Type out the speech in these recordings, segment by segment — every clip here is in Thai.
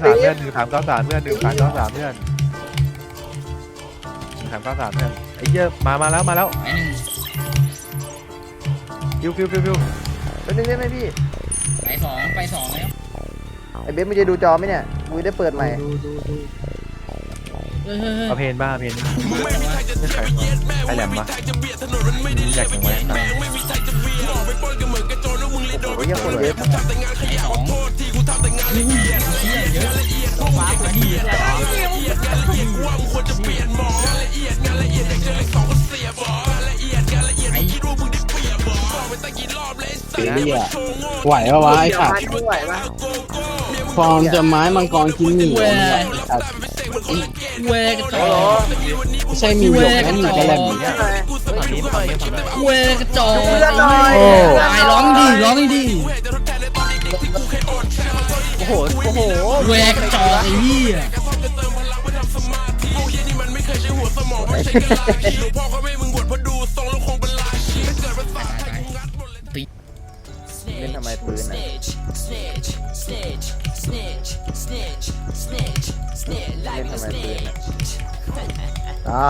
เพื่อน1393เพื่อน1393เพื่อน1393เพื่อนไอ้เหี้ยมาแล้ว ไปหนึ่ง ฟิว เป็นหนึ่งได้ไหมพี่ ไปสองแล้ว ไอเบสมันจะดูจอไหมเนี่ยกูได้เปิดใหม่ เฮ้ย เอาเพนบ้าเพนไอแหลมปะอยากอย่างไว้ตัง โอ้ยยังคนเยอะ ไปสองเยอะฟ้าไปดีเรียไหวปะวะไอ้สัตว์ ไม่ไหวปะ ฟอร์มจะไม้มังกรกินหมี่ เวกระจอก ไม่ใช่มีหยกนั่นหมี่กระแลมอย่างเงี้ย เวกระจอก โอ้ ตายร้องดิ โอ้โหเวกระจอกไอ้เหี้ย เล่นทำไมปืนอ่ะเล่นทำไมปืนอ่ะ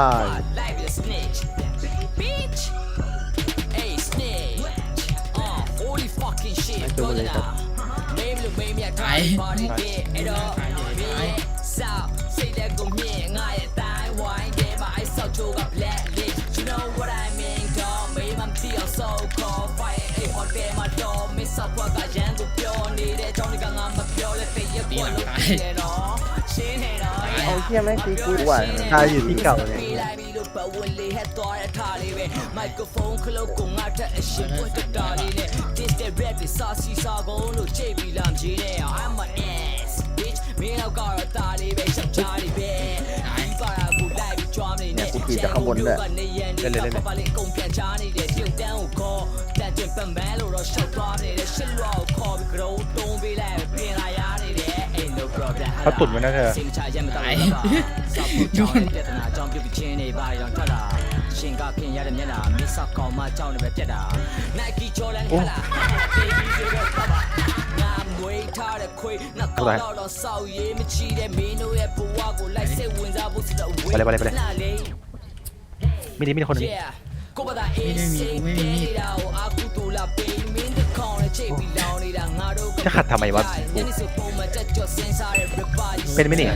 ไม่ตัวเลยครับ ตายตีหลังตาย เอาเที่ยไม่ตีกูว่ะ ตายอยู่ที่เก่าเลย เนี่ยกูขี่จากข้างบนด้วย เล่น เขาตุ่นไว้นะเธอ ตายโยน อะไรไปเลยมีนี่คนนึง ไม่มีมีด จะขัดทำไมวะเป็นไม่เนี่ย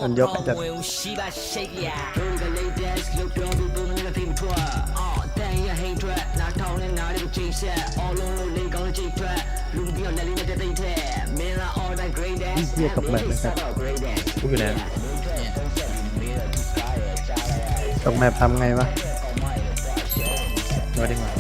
มันยกจะเรียกกับแบบนะครับกูอยู่ไหนตกแมปทำไงวะมาดีกว่า